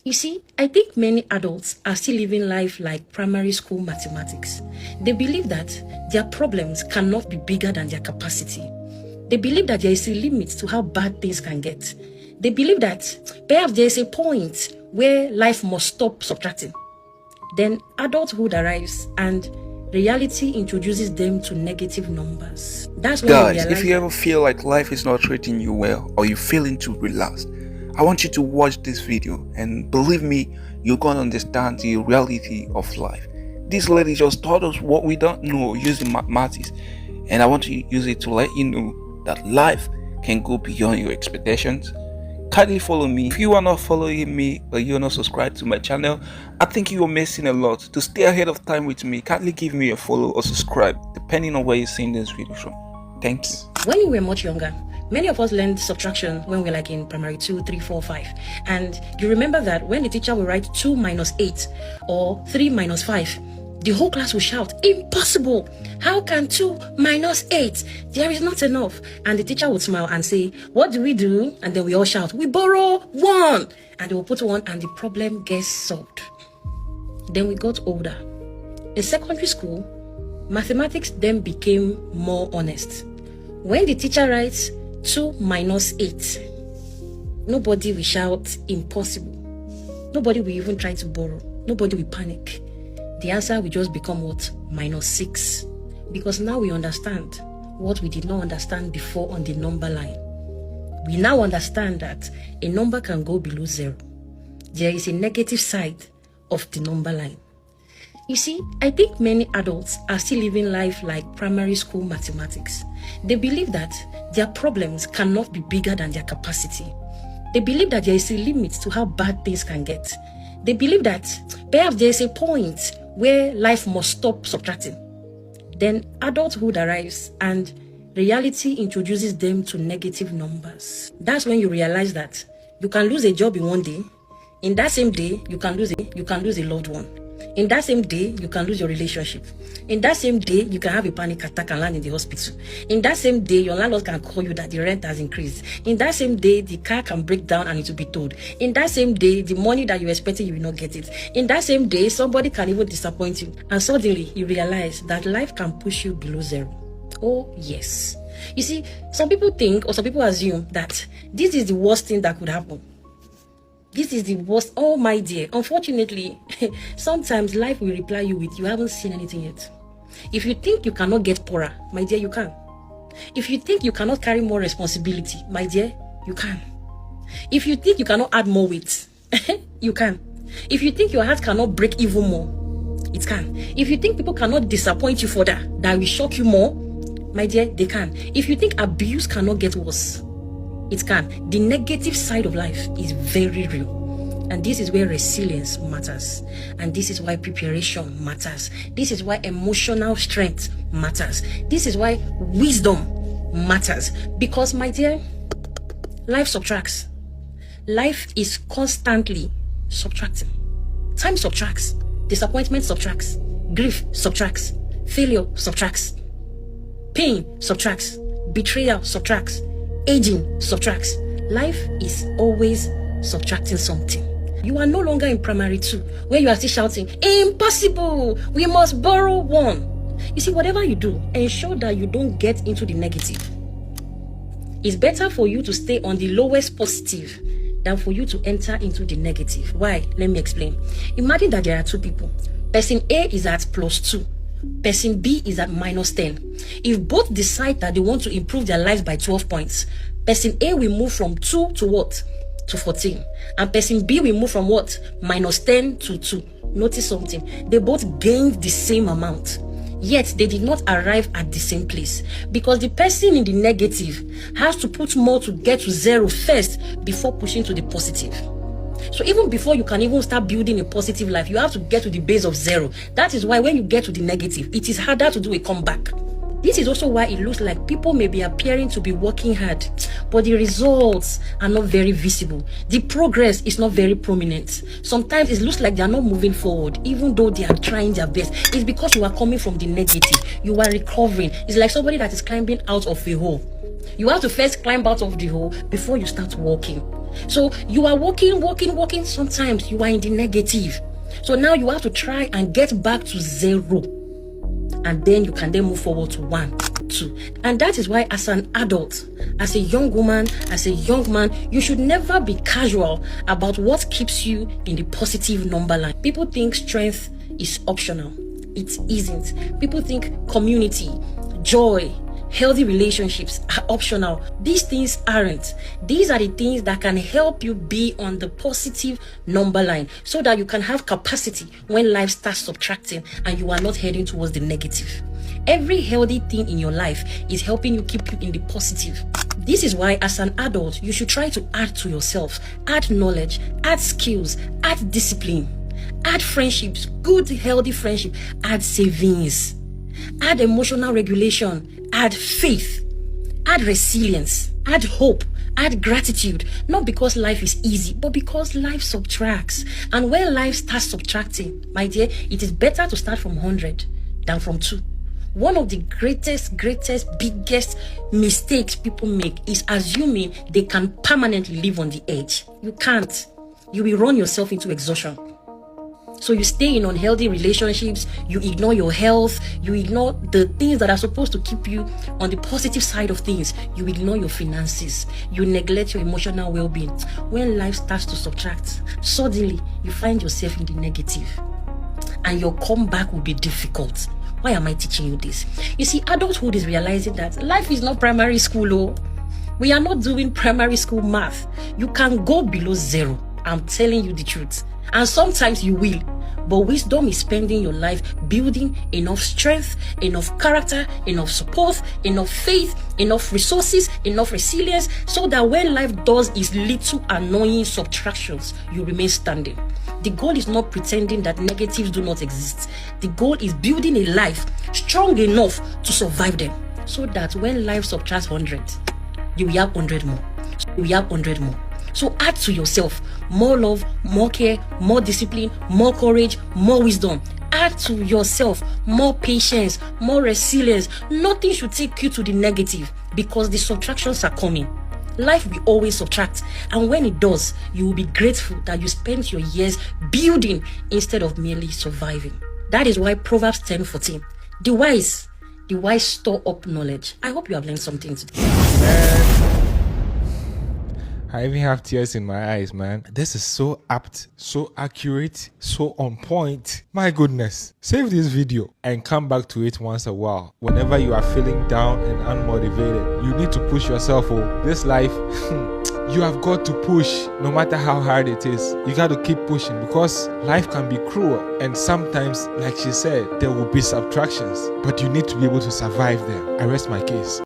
You see, I think many adults are still living life like primary school mathematics. They believe that their problems cannot be bigger than their capacity. They believe that there is a limit to how bad things can get. They believe that perhaps there is a point where life must stop subtracting. Then adulthood arrives and reality introduces them to negative numbers. That's when Guys, if you ever feel like life is not treating you well or you're feeling too relaxed, I want you to watch this video, and believe me, you're gonna understand the reality of life. This lady just taught us what we don't know using mathematics, and I want to use it to let you know that life can go beyond your expectations. Kindly follow me. If you are not following me or you are not subscribed to my channel, I think you are missing a lot. To stay ahead of time with me, kindly give me a follow or subscribe depending on where you're seeing this video from. Thank you. When we were much younger, many of us learned subtraction when we were like in primary 2, 3, 4, 5. And you remember that when the teacher will write 2 minus 8 or 3 minus 5, the whole class will shout, "Impossible! How can 2 minus 8? There is not enough." And the teacher would smile and say, "What do we do?" And then we all shout, "We borrow 1." And they will put 1 and the problem gets solved. Then we got older. In secondary school, mathematics then became more honest. When the teacher writes 2 minus 8, nobody will shout "impossible." Nobody will even try to borrow. Nobody will panic. The answer will just become what? -6. Because now we understand what we did not understand before on the number line. We now understand that a number can go below 0. There is a negative side of the number line. You see, I think many adults are still living life like primary school mathematics. They believe that their problems cannot be bigger than their capacity. They believe that there is a limit to how bad things can get. They believe that perhaps there is a point where life must stop subtracting. Then adulthood arrives and reality introduces them to negative numbers. That's when you realize that you can lose a job in one day. In that same day, you can lose a loved one. In that same day, you can lose your relationship. In that same day, you can have a panic attack and land in the hospital. In that same day, your landlord can call you that the rent has increased. In that same day, the car can break down and it will be towed. In that same day, the money that you expected, you will not get it. In that same day, somebody can even disappoint you. And suddenly, you realize that life can push you below 0. Oh, yes. You see, some people think or some people assume that this is the worst thing that could happen. This is the worst. Oh, my dear. Unfortunately, sometimes life will reply you with, "You haven't seen anything yet." If you think you cannot get poorer, my dear, you can. If you think you cannot carry more responsibility, my dear, you can. If you think you cannot add more weight, you can. If you think your heart cannot break even more, it can. If you think people cannot disappoint you further, that will shock you more, my dear, they can. If you think abuse cannot get worse, it can. The negative side of life is very real. And this is where resilience matters. And this is why preparation matters. This is why emotional strength matters. This is why wisdom matters. Because, my dear, life subtracts. Life is constantly subtracting. Time subtracts. Disappointment subtracts. Grief subtracts. Failure subtracts. Pain subtracts. Betrayal subtracts. Aging subtracts. Life is always subtracting something. You are no longer in primary 2 where you are still shouting, "Impossible! We must borrow 1." You see, whatever you do, ensure that you don't get into the negative. It's better for you to stay on the lowest positive than for you to enter into the negative. Why? Let me explain. Imagine that there are 2 people. Person A is at +2. Person B is at -10. If both decide that they want to improve their lives by 12 points, person A will move from 2 to what? To 14. And person B will move from what? -10 to 2. Notice something. They both gained the same amount. Yet they did not arrive at the same place. Because the person in the negative has to put more to get to 0 first before pushing to the positive. So even before you can even start building a positive life, you have to get to the base of 0. That is why when you get to the negative, it is harder to do a comeback. This is also why it looks like people may be appearing to be working hard, but the results are not very visible. The progress is not very prominent. Sometimes it looks like they are not moving forward, even though they are trying their best. It's because you are coming from the negative. You are recovering. It's like somebody that is climbing out of a hole. You have to first climb out of the hole before you start walking. So you are walking. Sometimes you are in the negative. So now you have to try and get back to 0. And then you can then move forward to 1, 2. And that is why as an adult, as a young woman, as a young man, you should never be casual about what keeps you in the positive number line. People think strength is optional. It isn't. People think community, joy, healthy relationships are optional. These things aren't. These are the things that can help you be on the positive number line so that you can have capacity when life starts subtracting and you are not heading towards the negative. Every healthy thing in your life is helping you keep you in the positive. This is why as an adult, you should try to add to yourself, add knowledge, add skills, add discipline, add friendships, good healthy friendship, add savings, add emotional regulation, add faith, add resilience, add hope, add gratitude. Not because life is easy, but because life subtracts. And when life starts subtracting, my dear, it is better to start from 100 than from 2. One of the greatest, biggest mistakes people make is assuming they can permanently live on the edge. You can't. You will run yourself into exhaustion. So you stay in unhealthy relationships, you ignore your health, you ignore the things that are supposed to keep you on the positive side of things. You ignore your finances, you neglect your emotional well-being. When life starts to subtract, suddenly you find yourself in the negative and your comeback will be difficult. Why am I teaching you this? You see, adulthood is realizing that life is not primary school. Oh. We are not doing primary school math. You can go below 0. I'm telling you the truth. And sometimes you will. But wisdom is spending your life building enough strength, enough character, enough support, enough faith, enough resources, enough resilience, so that when life does its little annoying subtractions, you remain standing. The goal is not pretending that negatives do not exist. The goal is building a life strong enough to survive them, so that when life subtracts 100, you will have 100 more. You will have 100 more. So add to yourself more love, more care, more discipline, more courage, more wisdom. Add to yourself more patience, more resilience. Nothing should take you to the negative because the subtractions are coming. Life will always subtract, and when it does, you will be grateful that you spent your years building instead of merely surviving. That is why Proverbs 10:14, the wise store up knowledge. I hope you have learned something today. I even have tears in my eyes, man. This is so apt, so accurate, so on point. My goodness. Save this video and come back to it once a while. Whenever you are feeling down and unmotivated, you need to push yourself. Oh, this life, you have got to push no matter how hard it is. You got to keep pushing because life can be cruel. And sometimes, like she said, there will be subtractions, but you need to be able to survive them. I rest my case.